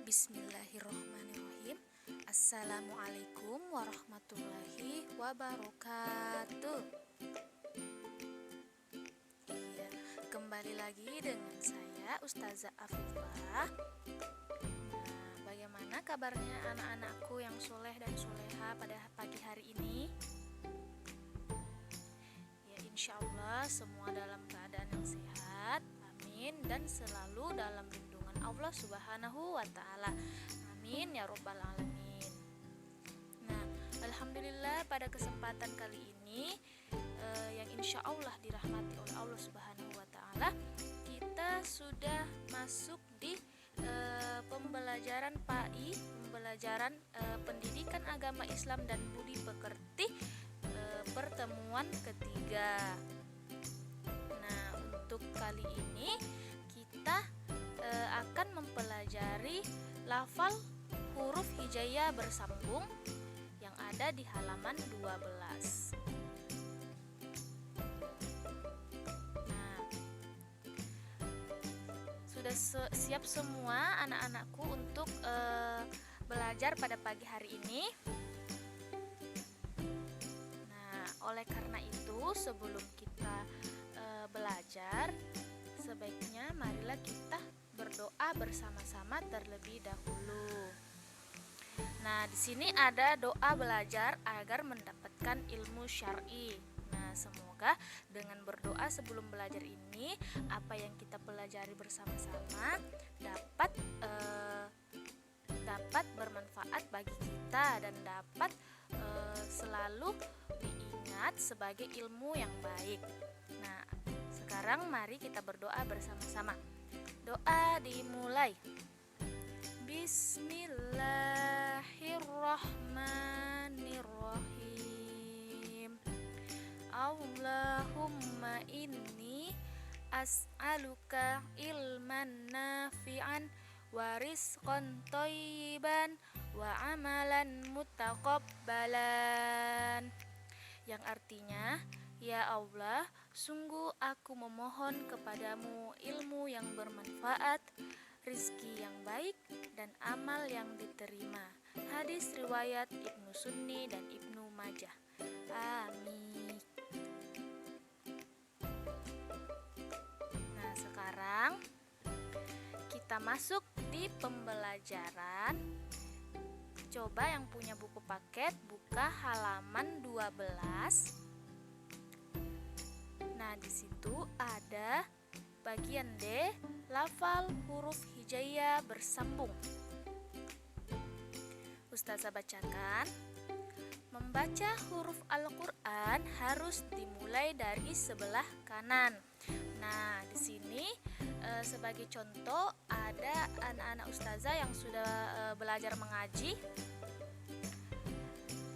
Bismillahirrohmanirrohim. Assalamualaikum warahmatullahi wabarakatuh. Iya, kembali lagi dengan saya Ustazah Afifah. Bagaimana kabarnya anak-anakku yang soleh dan soleha pada pagi hari ini? Ya, insya Allah semua dalam keadaan yang sehat, amin, dan selalu dalam lindungan Allah Subhanahu wa Ta'ala, amin ya Rabbal Alamin. Nah, alhamdulillah pada kesempatan kali ini yang insya Allah dirahmati oleh Allah Subhanahu wa Ta'ala, kita sudah masuk di pembelajaran PAI, pembelajaran pendidikan agama Islam dan budi pekerti, pertemuan ketiga. Nah, untuk kali ini kita akan mempelajari lafal huruf hijaiyah bersambung yang ada di halaman 12. Nah, sudah siap semua anak-anakku untuk belajar pada pagi hari ini? Nah, oleh karena itu sebelum kita belajar, sebaiknya marilah kita berdoa bersama-sama terlebih dahulu. Nah, di sini ada doa belajar agar mendapatkan ilmu syar'i. Nah, semoga dengan berdoa sebelum belajar ini, apa yang kita pelajari bersama-sama dapat bermanfaat bagi kita dan dapat selalu diingat sebagai ilmu yang baik. Nah, sekarang mari kita berdoa bersama-sama. Doa dimulai. Bismillahirrahmanirrahim. Allahumma inni as'aluka ilman nafi'an wa rizqan thayyiban wa amalan mutaqabbalan. Yang artinya, ya Allah, sungguh aku memohon kepadamu ilmu yang bermanfaat, rizki yang baik, dan amal yang diterima. Hadis riwayat Ibnu Sunni dan Ibnu Majah. Amin. Nah, sekarang kita masuk di pembelajaran. Coba yang punya buku paket buka halaman 12. Nah, di situ ada bagian D, lafal huruf hijaiyah bersambung. Ustazah bacakan. Membaca huruf Al-Qur'an harus dimulai dari sebelah kanan. Nah, di sini sebagai contoh ada anak-anak ustazah yang sudah belajar mengaji.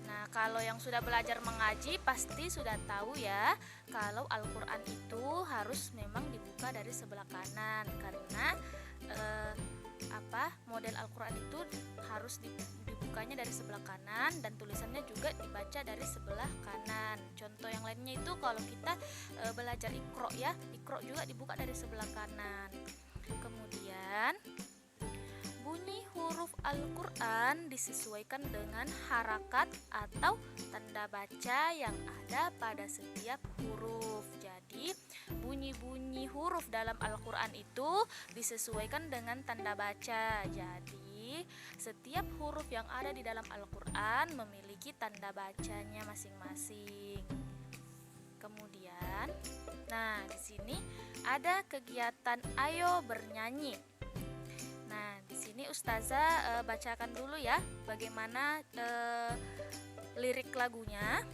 Nah, kalau yang sudah belajar mengaji pasti sudah tahu ya, kalau Al-Qur'an itu harus memang dibuka dari sebelah kanan, karena model Al-Qur'an itu harus dibukanya dari sebelah kanan dan tulisannya juga dibaca dari sebelah kanan. Contoh yang lainnya itu kalau kita belajar Iqra ya, Iqra juga dibuka dari sebelah kanan. Kemudian bunyi huruf Al-Qur'an disesuaikan dengan harakat atau tanda baca yang ada pada setiap huruf. Jadi, bunyi-bunyi huruf dalam Al-Qur'an itu disesuaikan dengan tanda baca. Jadi, setiap huruf yang ada di dalam Al-Qur'an memiliki tanda bacanya masing-masing. Kemudian, nah, di sini ada kegiatan ayo bernyanyi. Nah, di sini ustazah bacakan dulu ya bagaimana lirik lagunya.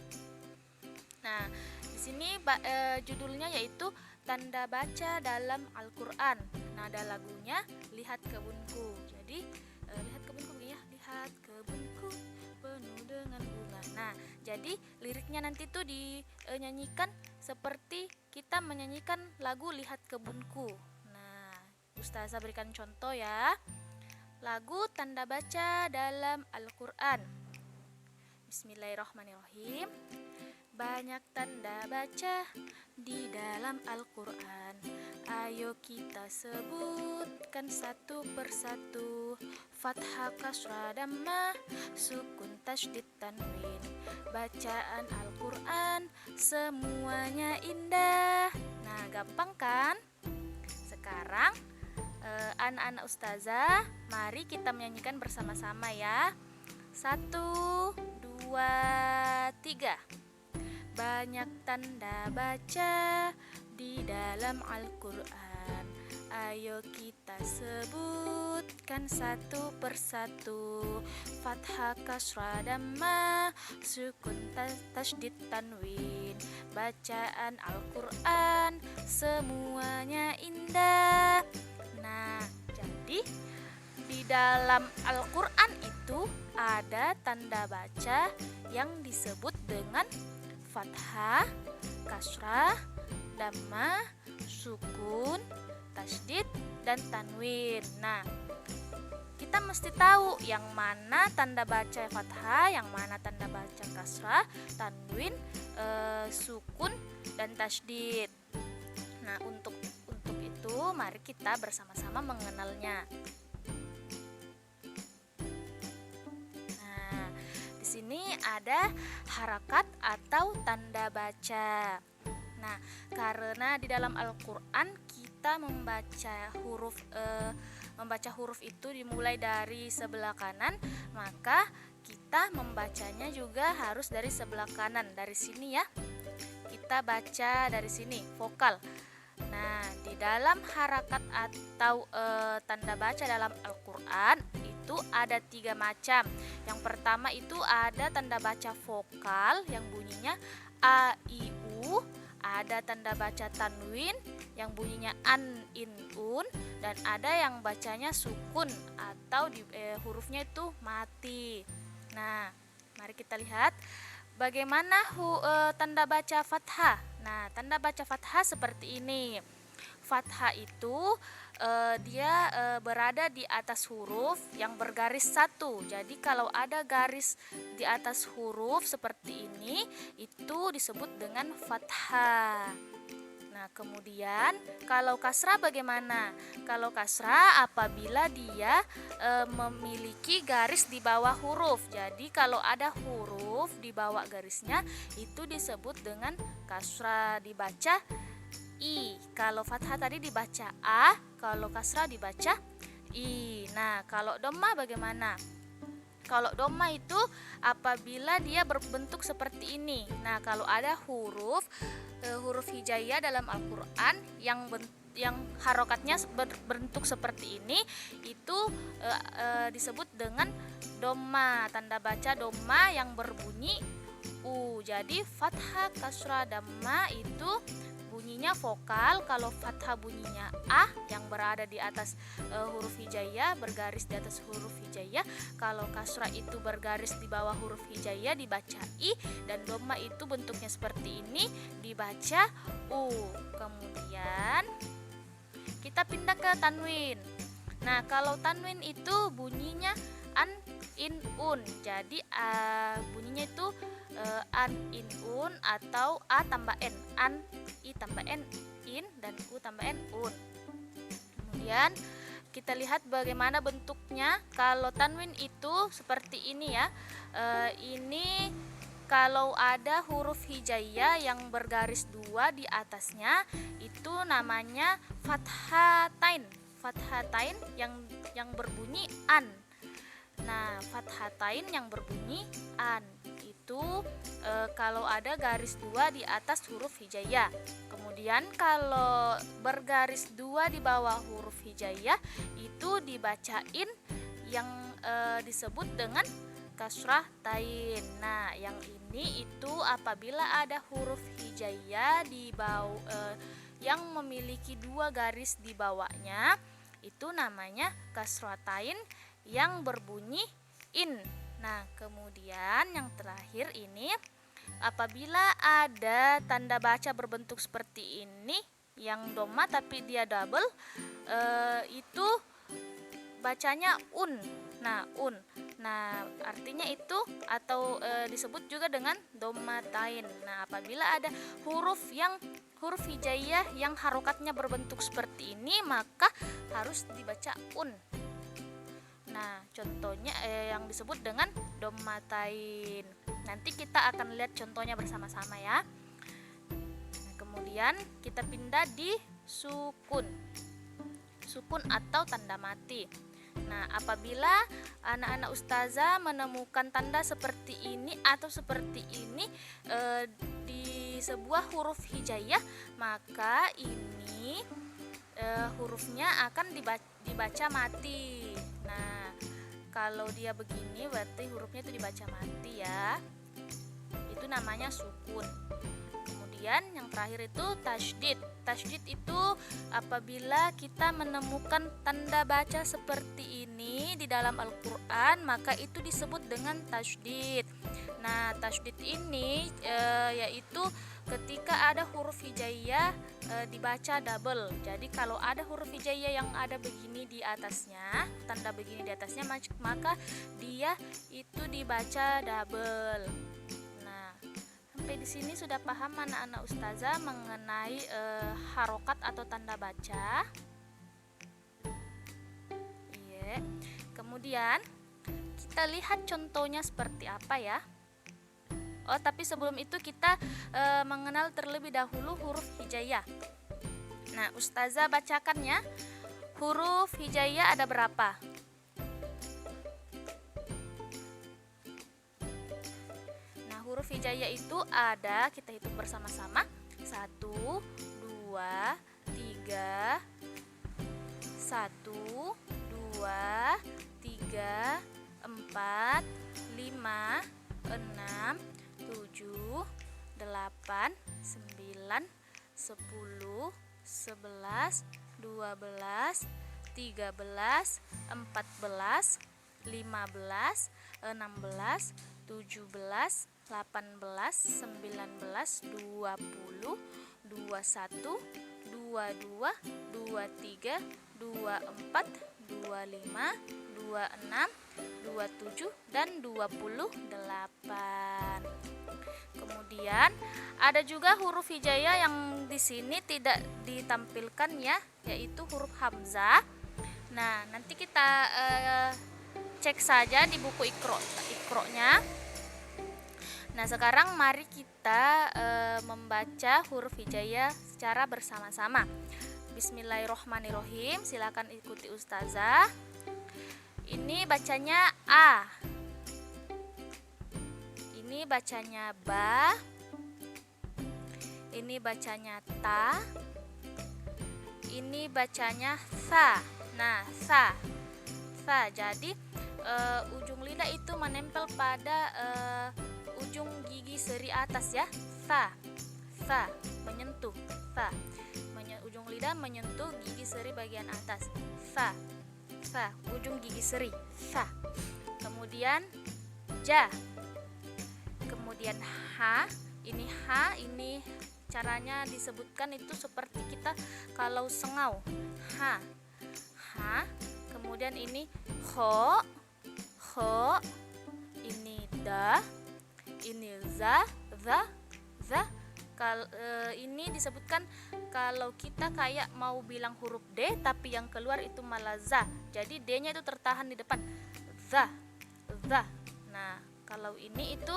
Nah, di sini judulnya yaitu Tanda Baca dalam Al-Qur'an. Nada lagunya Lihat Kebunku. Jadi lihat kebunku ya, lihat kebunku penuh dengan bunga. Nah, jadi liriknya nanti tuh dinyanyikan seperti kita menyanyikan lagu Lihat Kebunku. Ustazah berikan contoh ya. Lagu tanda baca dalam Al-Qur'an. Bismillahirrahmanirrahim. Banyak tanda baca di dalam Al-Qur'an. Ayo kita sebutkan satu persatu. fathah kasrah dhamma sukun tasydid tanwin. Bacaan Al-Quran semuanya indah. Nah, gampang kan? Sekarang anak-anak ustazah, mari kita menyanyikan bersama-sama ya. 1, 2, 3. Banyak tanda baca di dalam Al-Quran. Ayo kita sebutkan satu persatu. Fathah kasrah dhamma sukun tasydid tanwin. Bacaan Al-Quran semuanya indah. Nah, jadi di dalam Al-Quran itu ada tanda baca yang disebut dengan fathah, kasrah, dhamma, sukun, tasydid, dan tanwin. Nah, kita mesti tahu yang mana tanda baca fathah, yang mana tanda baca kasrah, tanwin, sukun, dan tasydid. Nah, untuk itu mari kita bersama-sama mengenalnya. Nah, di sini ada harakat atau tanda baca. Nah, karena di dalam Al-Quran kita membaca huruf itu dimulai dari sebelah kanan, maka kita membacanya juga harus dari sebelah kanan. Dari sini ya, kita baca dari sini, vokal. Nah, di dalam harakat atau tanda baca dalam Al-Quran itu ada 3 macam. Yang pertama itu ada tanda baca vokal yang bunyinya a, i, u. Ada tanda baca tanwin yang bunyinya an, in, un. Dan ada yang bacanya sukun atau hurufnya itu mati. Nah, mari kita lihat bagaimana tanda baca fathah. Nah, tanda baca fathah seperti ini. Fathah itu dia berada di atas huruf yang bergaris 1. Jadi kalau ada garis di atas huruf seperti ini, itu disebut dengan fathah. Nah, kemudian kalau kasrah bagaimana? Kalau kasrah apabila dia memiliki garis di bawah huruf. Jadi kalau ada huruf di bawah garisnya, itu disebut dengan kasrah, dibaca i. Kalau fathah tadi dibaca a, kalau kasrah dibaca i. Nah, kalau dhamma bagaimana? Kalau dhamma itu apabila dia berbentuk seperti ini. Nah, kalau ada huruf hijaiyah dalam Al-Quran yang harokatnya berbentuk seperti ini, itu disebut dengan dhamma, tanda baca dhamma yang berbunyi u. Jadi fathah, kasrah, dhamma itu bunyinya vokal. Kalau fathah bunyinya a yang berada di atas huruf hijaiyah, bergaris di atas huruf hijaiyah. Kalau kasrah itu bergaris di bawah huruf hijaiyah, dibaca i. Dan dhamma itu bentuknya seperti ini, dibaca u. Kemudian kita pindah ke tanwin. Nah, kalau tanwin itu bunyinya an, in, un. Jadi bunyinya itu an, in, un atau a tambah n, an, i tambah n, in, dan u tambah n, un. Kemudian kita lihat bagaimana bentuknya. Kalau tanwin itu seperti ini ya. Ini kalau ada huruf hijaiyah yang bergaris 2 di atasnya, itu namanya fathatain. Fathatain yang berbunyi an. Nah, fathatain yang berbunyi an itu kalau ada garis 2 di atas huruf hijaiyah. Kemudian kalau bergaris 2 di bawah huruf hijaiyah, itu dibacain yang disebut dengan kasrah tain. Nah, yang ini itu apabila ada huruf hijaiyah di bawah yang memiliki 2 garis di bawahnya, itu namanya kasratain yang berbunyi in. Nah, kemudian yang terakhir ini apabila ada tanda baca berbentuk seperti ini yang dhamma tapi dia double, itu bacanya un. Nah, un. Nah, artinya itu atau disebut juga dengan dhammatain. Nah, apabila ada huruf hijaiyah yang harokatnya berbentuk seperti ini, maka harus dibaca un. Nah, contohnya yang disebut dengan dommatain. Nanti kita akan lihat contohnya bersama-sama ya. Nah, kemudian kita pindah di sukun. Sukun atau tanda mati. Nah, apabila anak-anak ustazah menemukan tanda seperti ini atau seperti ini di sebuah huruf hijaiyah, maka ini hurufnya akan dibaca mati. Nah, kalau dia begini berarti hurufnya itu dibaca mati ya. Itu namanya sukun. Kemudian yang terakhir itu tasydid. Tasydid itu apabila kita menemukan tanda baca seperti ini di dalam Al-Qur'an, maka itu disebut dengan tasydid. Nah, tasydid ini yaitu ketika ada huruf hijaiyah dibaca double. Jadi kalau ada huruf hijaiyah yang ada begini di atasnya, tanda begini di atasnya, maka dia itu dibaca double. Nah, sampai di sini sudah paham anak-anak ustazah mengenai harokat atau tanda baca. Iya. Kemudian kita lihat contohnya seperti apa ya. Oh, tapi sebelum itu kita mengenal terlebih dahulu huruf hijaiyah. Nah, ustazah bacakan ya. Huruf hijaiyah ada berapa? Nah, huruf hijaiyah itu ada, kita hitung bersama-sama. 1, 2, 3. 1, 2, 3, 4, 5, 6, 7, 8, 9, 10, 11, 12, 13, 14, 15, 16, 17, 18, 19, 20, 21, 22, 23, 24, 25, 26, 27 dan 28. Kemudian ada juga huruf hijaiyah yang di sini tidak ditampilkan ya, yaitu huruf hamzah. Nah, nanti kita cek saja di buku Iqra-nya. Nah, sekarang mari kita membaca huruf hijaiyah secara bersama-sama. Bismillahirrohmanirrohim. Silakan ikuti ustazah. Ini bacanya A. Ini bacanya ba. Ini bacanya ta. Ini bacanya sa. Nah, sa. Sa. Jadi ujung lidah itu menempel pada ujung gigi seri atas ya. Sa. Sa. Menyentuh. Sa. Ujung lidah menyentuh gigi seri bagian atas. Sa. Sa. Ujung gigi seri. Sa. Kemudian ja. Kemudian ha. Ini caranya disebutkan itu seperti kita kalau sengau. Ha. Ha. Kemudian ini ho. Ho. Ini da. Ini za. Za. Za. Ini disebutkan kalau kita kayak mau bilang huruf D tapi yang keluar itu malah za. Jadi D-nya itu tertahan di depan. Za. Za. Nah, kalau ini itu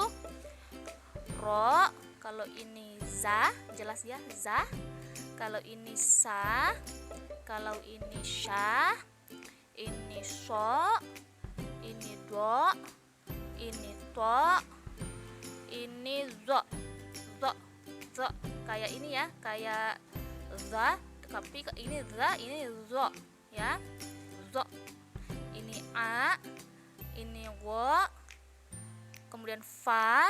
ro. Kalau ini za, jelas ya, za. Kalau ini sa. Kalau ini sya. Ini so. Ini do. Ini to. Ini zo. Zo. Zo. Kayak ini ya, kayak za, tapi ini za, ini zo ya. Zo. Ini a. Ini wo. Kemudian fa.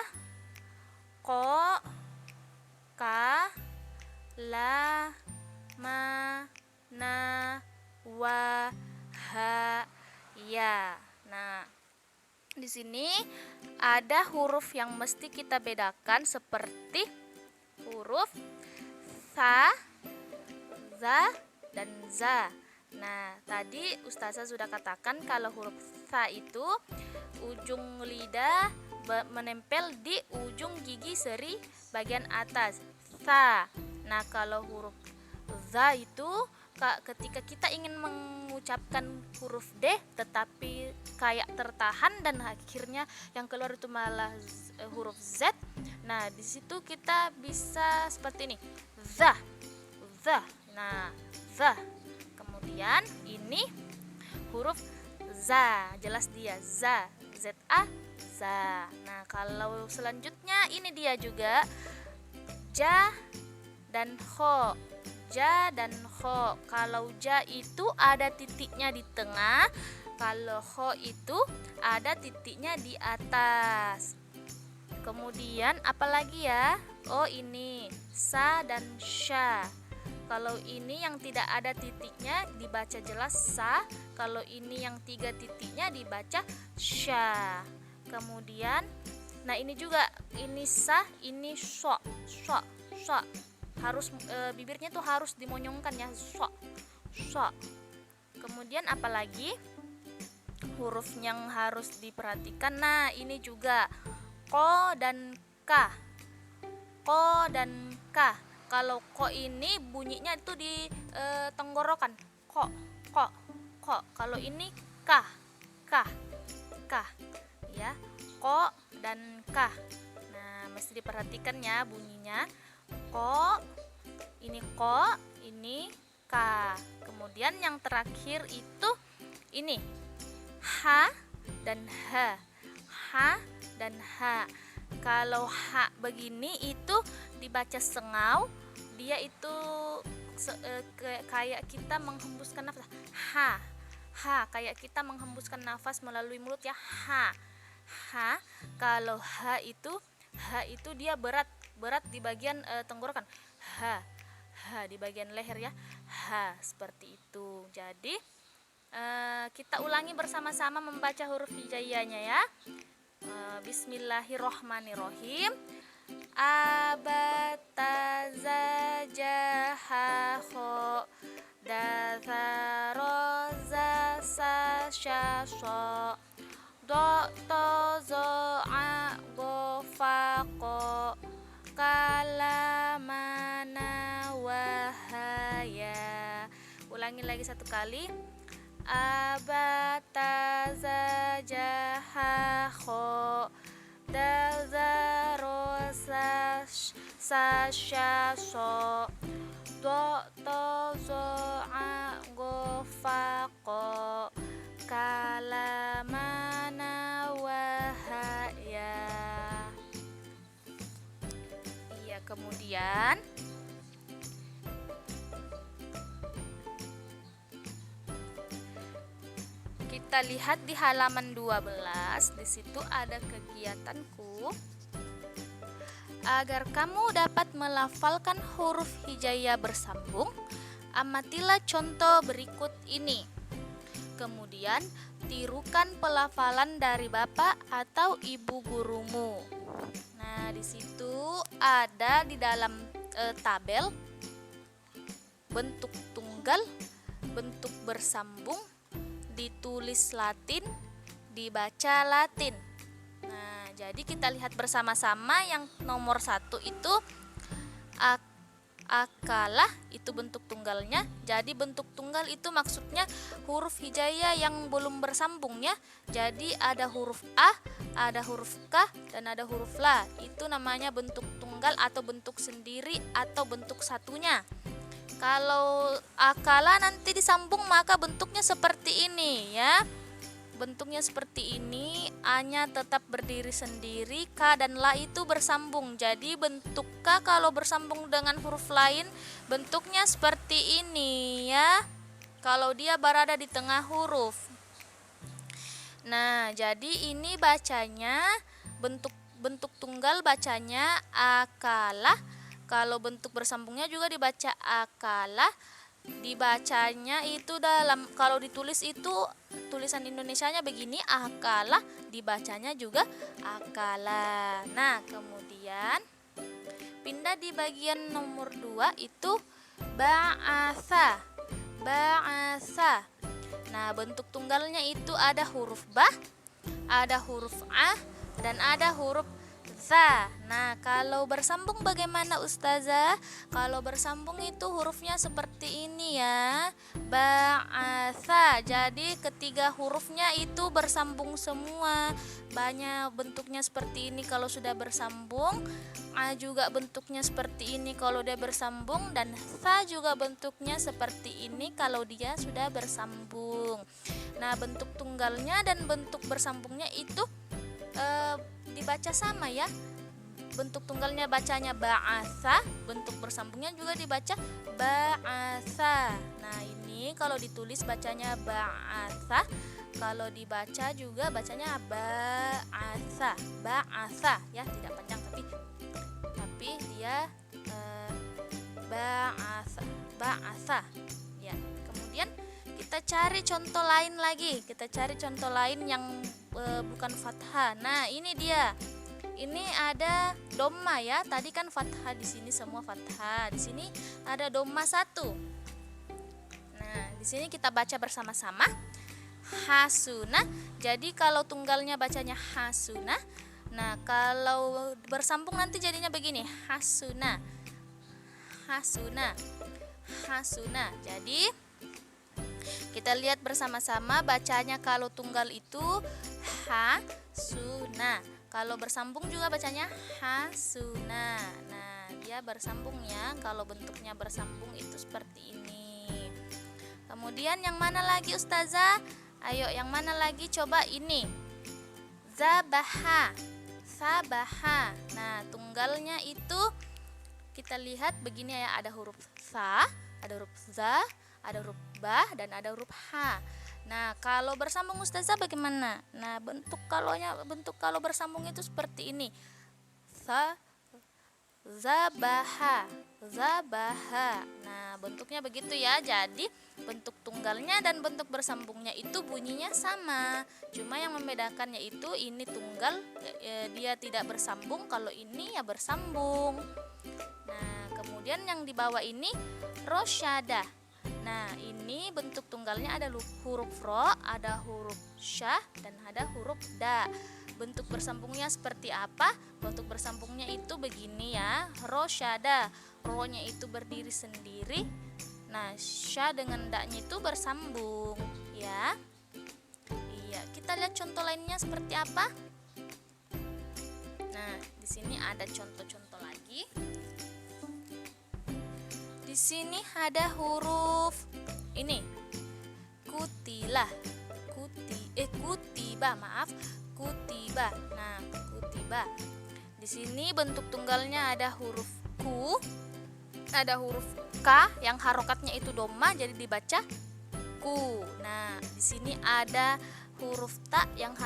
Ko. Ka. La. Ma. Na. Wa. Ha. Ya. Nah, di sini ada huruf yang mesti kita bedakan seperti huruf sa, za, dan za. Nah, tadi ustazah sudah katakan kalau huruf sa itu ujung lidah menempel di ujung gigi seri bagian atas. Sa. Nah, kalau huruf za itu ketika kita ingin mengucapkan huruf D tetapi kayak tertahan dan akhirnya yang keluar itu malah huruf Z. Nah, di situ kita bisa seperti ini. The. Nah, the. Kemudian ini huruf za, jelas dia za, Z A, za. Nah, kalau selanjutnya ini dia juga ja dan ho. Ja dan ho. Kalau ja itu ada titiknya di tengah, kalau ho itu ada titiknya di atas. Kemudian apalagi ya? Oh, ini sa dan sha. Kalau ini yang tidak ada titiknya dibaca jelas sa, kalau ini yang 3 titiknya dibaca sha. Kemudian nah ini juga, ini sa, ini so. Harus bibirnya tuh harus dimonyongkan ya, so. Kemudian apalagi huruf yang harus diperhatikan. Nah, ini juga ko dan ka. Kalau ko ini bunyinya itu di tenggorokan, ko. Kalau ini ka ya, ko dan ka. Nah, mesti diperhatikan ya bunyinya. Ko, ini ka. Kemudian yang terakhir itu ini ha dan ha. Kalau ha begini itu dibaca sengau, dia itu kayak kita menghembuskan nafas. Ha, kayak kita menghembuskan nafas melalui mulut ya, ha. Kalau ha itu dia berat di bagian tenggorokan. Ha di bagian leher ya. Ha, seperti itu. Jadi kita ulangi bersama-sama membaca huruf hijaiyahnya ya. Bismillahirrohmanirrohim. Abatazajahaho dazaroza sasyaso do'tozo'a gofako kalamana wahaya. Ulangi lagi satu kali. Abatazajahaho dazaroza sasyaso do'tozo'a gofako kalamana wahaya. Iya, kemudian kita lihat di halaman 12. Di situ ada kegiatanku. Agar kamu dapat melafalkan huruf hijaiyah bersambung, amatilah contoh berikut ini. Kemudian tirukan pelafalan dari bapak atau ibu gurumu. Nah, di situ ada di dalam tabel bentuk tunggal, bentuk bersambung, ditulis Latin, dibaca Latin. Nah, jadi kita lihat bersama-sama yang nomor 1 itu akalah, itu bentuk tunggalnya. Jadi bentuk tunggal itu maksudnya huruf hijaiyah yang belum bersambung ya. Jadi ada huruf A, ada huruf K, dan ada huruf La. Itu namanya bentuk tunggal atau bentuk sendiri atau bentuk satunya. Kalau akalah nanti disambung maka bentuknya seperti ini ya. Bentuknya seperti ini, A-nya tetap berdiri sendiri, K dan La itu bersambung. Jadi bentuk K kalau bersambung dengan huruf lain bentuknya seperti ini ya. Kalau dia berada di tengah huruf. Nah, jadi ini bacanya bentuk tunggal bacanya akalah. Kalau bentuk bersambungnya juga dibaca akalah. Dibacanya itu kalau ditulis itu tulisan Indonesianya begini, akalah, dibacanya juga akalah. Nah, kemudian pindah di bagian nomor 2 itu ba'asa. Nah, bentuk tunggalnya itu ada huruf ba, ada huruf a, dan ada huruf za. Nah, kalau bersambung bagaimana Ustazah? Kalau bersambung itu hurufnya seperti ini ya. Ba'atha. Jadi ketiga hurufnya itu bersambung semua. Banyak bentuknya seperti ini kalau sudah bersambung. A juga bentuknya seperti ini kalau dia bersambung, dan tha juga bentuknya seperti ini kalau dia sudah bersambung. Nah, bentuk tunggalnya dan bentuk bersambungnya itu dibaca sama ya. Bentuk tunggalnya bacanya ba'atha, bentuk bersambungnya juga dibaca ba'atha. Nah, ini kalau ditulis bacanya ba'atha, kalau dibaca juga bacanya ba'atha. Ba'atha ya, tidak panjang tapi dia ba'atha. Ba'atha ya. Kemudian kita cari contoh lain lagi. Kita cari contoh lain yang bukan fathah. Nah, ini dia. Ini ada dhamma ya. Tadi kan fathah, di sini semua fathah. Di sini ada dhamma satu. Nah, di sini kita baca bersama-sama. Hasuna. Jadi kalau tunggalnya bacanya hasuna. Nah, kalau bersambung nanti jadinya begini. Hasuna. Hasuna. Hasuna. Jadi kita lihat bersama-sama bacanya. Kalau tunggal itu hasuna. Kalau bersambung juga bacanya hasuna. Nah, dia bersambungnya kalau bentuknya bersambung itu seperti ini. Kemudian yang mana lagi Ustazah? Ayo, yang mana lagi? Coba ini. Zabaha. Sabaha. Nah, tunggalnya itu kita lihat begini ya, ada huruf sa, ada huruf za, ada huruf ba, dan ada huruf ha. Nah, kalau bersambung Ustazah bagaimana? Nah, bentuk kalau bersambung itu seperti ini. Zabaha. Zabaha. Nah, bentuknya begitu ya. Jadi, bentuk tunggalnya dan bentuk bersambungnya itu bunyinya sama. Cuma yang membedakannya itu ini tunggal dia tidak bersambung, kalau ini ya bersambung. Nah, kemudian yang di bawah ini rosyada. Nah, ini bentuk tunggalnya ada huruf ro, ada huruf syah, dan ada huruf da. Bentuk bersambungnya seperti apa? Bentuk bersambungnya itu begini ya. Rosyada. Ro-nya itu berdiri sendiri. Nah, syah dengan da-nya itu bersambung ya. Iya, kita lihat contoh lainnya seperti apa? Nah, di sini ada contoh-contoh lagi. Di sini ada huruf ini. Kutilah. Kutiba, maaf. Kutiba. Nah, kutiba. Di sini bentuk tunggalnya ada huruf ku, ada huruf ka yang harokatnya itu dhamma jadi dibaca ku. Nah, di sini ada huruf ta yang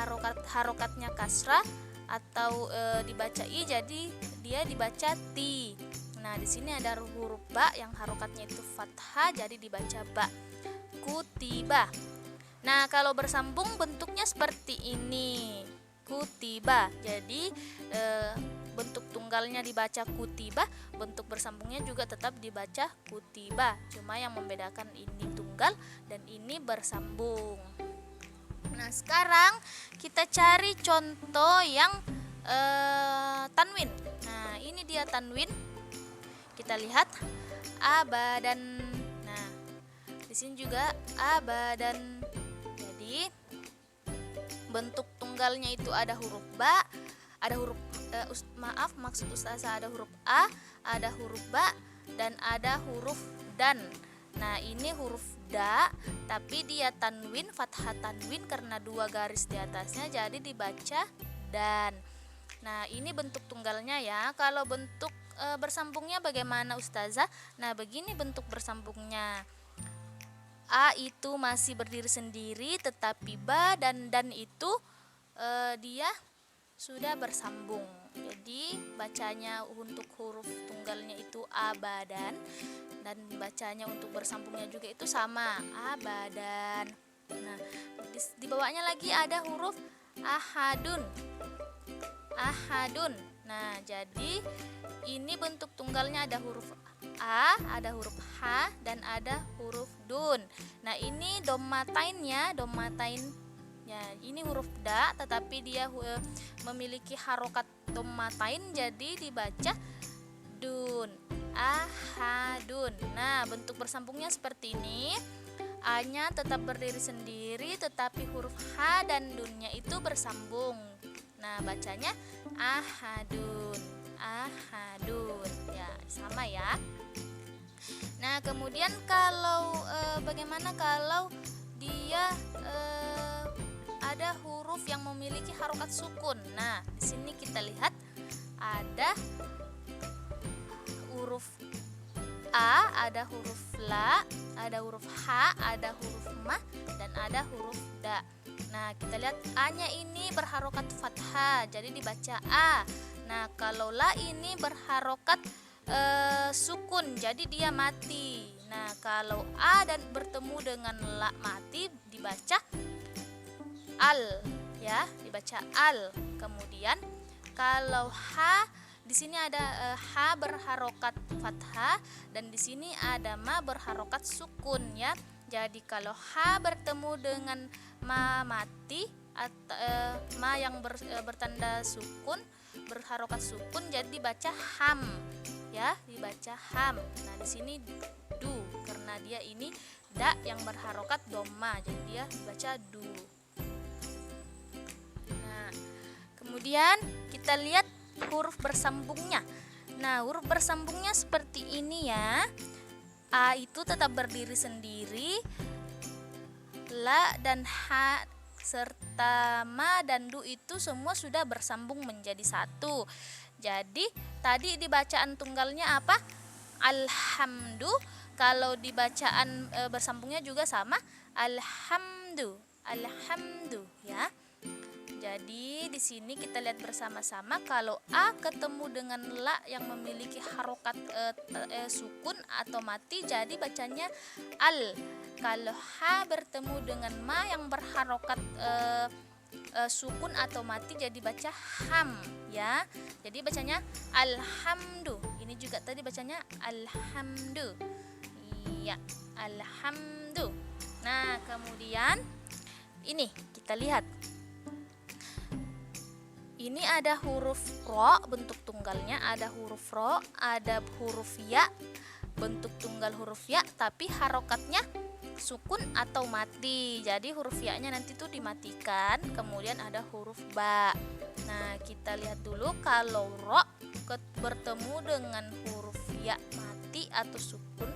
harokatnya kasrah atau dibaca i jadi dia dibaca ti. Nah, di sini ada huruf ba yang harokatnya itu fathah jadi dibaca ba. Kutiba. Nah, kalau bersambung bentuknya seperti ini. Kutiba. Jadi bentuk tunggalnya dibaca kutiba, bentuk bersambungnya juga tetap dibaca kutiba. Cuma yang membedakan ini tunggal dan ini bersambung. Nah, sekarang kita cari contoh yang tanwin. Nah, ini dia tanwin. Kita lihat abadan. Nah, di sini juga abadan. Jadi bentuk tunggalnya itu ada huruf ba, ada huruf maksud Ustazah ada huruf a, ada huruf ba, dan ada huruf dan. Nah, ini huruf da, tapi dia tanwin, fathah tanwin karena dua garis di atasnya jadi dibaca dan. Nah, ini bentuk tunggalnya ya. Kalau bentuk bersambungnya bagaimana Ustazah? Nah, begini bentuk bersambungnya. A itu masih berdiri sendiri, tetapi ba dan itu dia sudah bersambung. Jadi bacanya untuk huruf tunggalnya itu abadan, dan bacanya untuk bersambungnya juga itu sama, abadan. Nah, di bawahnya lagi ada huruf ahadun. Ahadun. Nah, jadi ini bentuk tunggalnya ada huruf a, ada huruf h, dan ada huruf dun. Nah, ini dhammatain-nya, dhammatain. Ya, ini huruf da, tetapi dia memiliki harokat dommatain jadi dibaca dun, ahadun. Nah, bentuk bersambungnya seperti ini. A-nya tetap berdiri sendiri, tetapi huruf H dan dunnya itu bersambung. Nah, bacanya ahadun, ahadun. Ya, sama ya. Nah, kemudian kalau bagaimana kalau dia ada huruf yang memiliki harokat sukun. Nah, di sini kita lihat ada huruf A, ada huruf La, ada huruf H, ada huruf Ma, dan ada huruf Da. Nah, kita lihat A-nya ini berharokat fathah, jadi dibaca A. Nah, kalau La ini berharokat sukun, jadi dia mati. Nah, kalau A dan bertemu dengan La mati, dibaca Al, ya, dibaca Al. Kemudian kalau H, di sini ada H berharokat fathah dan di sini ada Ma berharokat sukun, ya. Jadi kalau H bertemu dengan Ma mati atau Ma yang bertanda sukun, berharokat sukun, jadi dibaca Ham, ya, dibaca Ham. Nah, di sini Du karena dia ini Da yang berharokat doma, jadi dia dibaca Du. Nah, kemudian kita lihat huruf bersambungnya. Nah, huruf bersambungnya seperti ini ya. A itu tetap berdiri sendiri. La dan H serta Ma dan Du itu semua sudah bersambung menjadi satu. Jadi tadi di bacaan tunggalnya apa? Alhamdu. Kalau di bacaan bersambungnya juga sama, alhamdu, alhamdu, ya. Jadi di sini kita lihat bersama-sama kalau A ketemu dengan La yang memiliki harokat sukun atau mati, jadi bacanya Al. Kalau H bertemu dengan Ma yang berharokat sukun atau mati, jadi baca Ham, ya. Jadi bacanya Alhamdu. Ini juga tadi bacanya Alhamdu. Iya, Alhamdu. Nah, kemudian ini kita lihat. Ini ada huruf ro, bentuk tunggalnya ada huruf ro, ada huruf ya, bentuk tunggal huruf ya, tapi harokatnya sukun atau mati. Jadi huruf ya-nya nanti tuh dimatikan. Kemudian ada huruf ba. Nah, kita lihat dulu kalau ro bertemu dengan huruf ya mati atau sukun,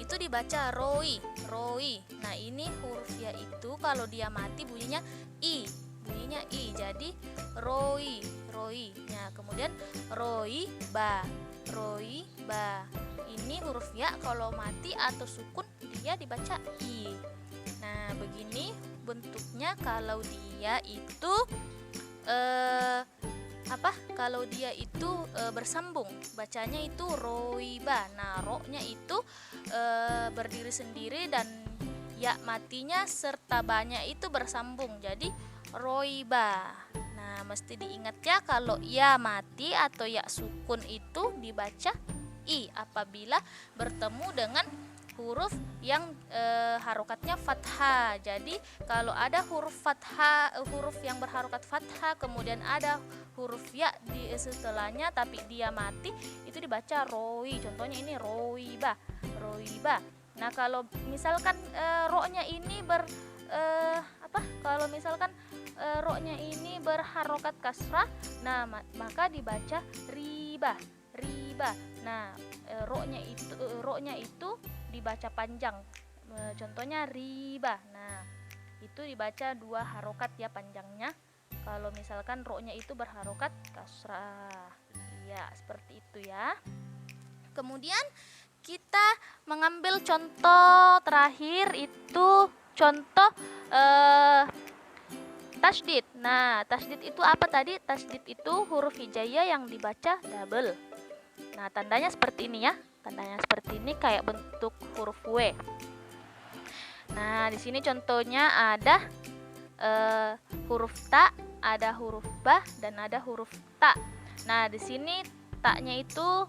itu dibaca roi, roi. Nah, ini huruf ya itu kalau dia mati bunyinya i. Bunyinya i, jadi roi, roi. Nah, kemudian roi ba, roi ba. Ini huruf ya kalau mati atau sukun dia dibaca i. Nah, begini bentuknya kalau dia itu kalau dia itu bersambung, bacanya itu roiba. Nah, ro-nya itu berdiri sendiri dan ya matinya serta banyak itu bersambung, jadi roiba. Nah, mesti diingat ya kalau ya mati atau ya sukun itu dibaca i apabila bertemu dengan huruf yang harokatnya fathah. Jadi kalau ada huruf fathah, huruf yang berharokat fathah, kemudian ada huruf ya di setelahnya tapi dia mati, itu dibaca roi. Contohnya ini roiba, roiba. Nah, kalau misalkan ro-nya ini kalau misalkan ro-nya ini berharokat kasrah, nah maka dibaca riba, riba. Nah, ro-nya itu dibaca panjang. Contohnya riba. Nah, itu dibaca dua harokat ya panjangnya. Kalau misalkan ro-nya itu berharokat kasrah. Ya, seperti itu ya. Kemudian kita mengambil contoh terakhir itu contoh tasydid. Nah, tasydid itu apa tadi? Tasydid itu huruf hijaiyah yang dibaca double. Nah, tandanya seperti ini ya. Tandanya seperti ini kayak bentuk huruf W. Nah, di sini contohnya ada huruf ta, ada huruf ba, dan ada huruf ta. Nah, di sini ta-nya itu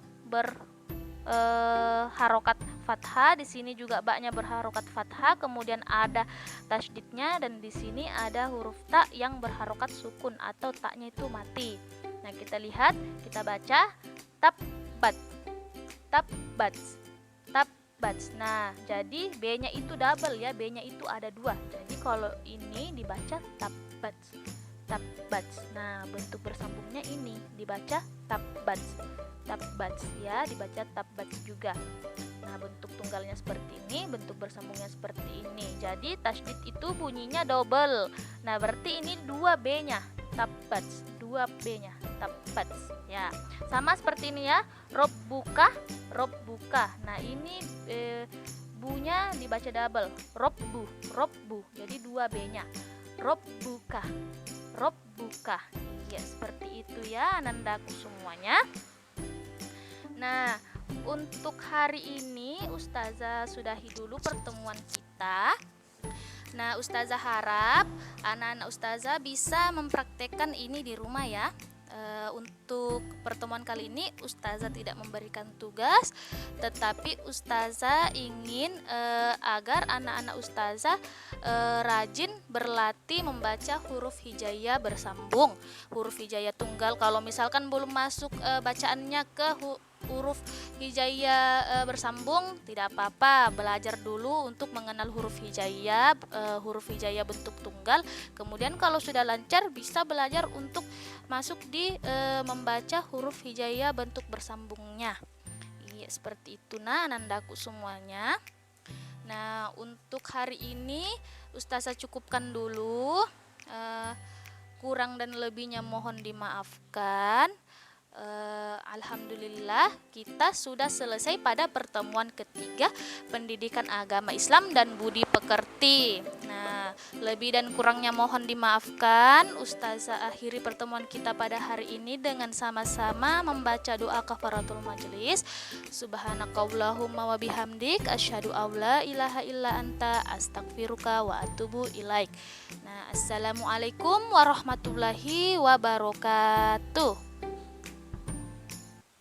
harokat fathah, di sini juga ba-nya berharokat fathah, kemudian ada tasydidnya, dan di sini ada huruf ta yang berharokat sukun atau ta-nya itu mati. Nah, kita lihat, kita baca tabbat, tabbats, tabbats. Nah, jadi B-nya itu double ya, B-nya itu ada 2. Jadi kalau ini dibaca tabbats, tabbats. Nah, bentuk bersambungnya ini dibaca tabbats, tabbats ya, dibaca tabbats juga. Nah, bentuk tunggalnya seperti ini, bentuk bersambungnya seperti ini. Jadi tasydid itu bunyinya double. Nah, berarti ini 2 B-nya, tabbats, 2 B-nya, tabbats ya. Sama seperti ini ya, robbuka, robbuka. Nah, ini bunya dibaca double, robbu, robbu. Jadi 2 B-nya, robbuka, robbuka. Ya, seperti itu ya anandaku semuanya. Nah, untuk hari ini Ustazah sudahi dulu pertemuan kita. Nah, Ustazah harap anak-anak Ustazah bisa mempraktekkan ini di rumah ya. Untuk pertemuan kali ini Ustazah tidak memberikan tugas, tetapi Ustazah ingin agar anak-anak Ustazah rajin berlatih membaca huruf hijaiyah bersambung, huruf hijaiyah tunggal. Kalau misalkan belum masuk bacaannya ke huruf hijaiyah bersambung, tidak apa-apa, belajar dulu untuk mengenal huruf hijaiyah bentuk tunggal. Kemudian kalau sudah lancar bisa belajar untuk masuk di membaca huruf hijaiyah bentuk bersambungnya. Iya, seperti itu nah anandaku semuanya. Nah, untuk hari ini Ustazah cukupkan dulu. Kurang dan lebihnya mohon dimaafkan. Alhamdulillah kita sudah selesai pada pertemuan ketiga pendidikan agama Islam dan budi pekerti. Nah, lebih dan kurangnya mohon dimaafkan. Ustazah akhiri pertemuan kita pada hari ini dengan sama-sama membaca doa kafaratul majelis. Subhanakallahumma wa bihamdik asyhadu alla ilaha illa anta astaghfiruka wa atubu ilaik. Nah, assalamualaikum warahmatullahi wabarakatuh.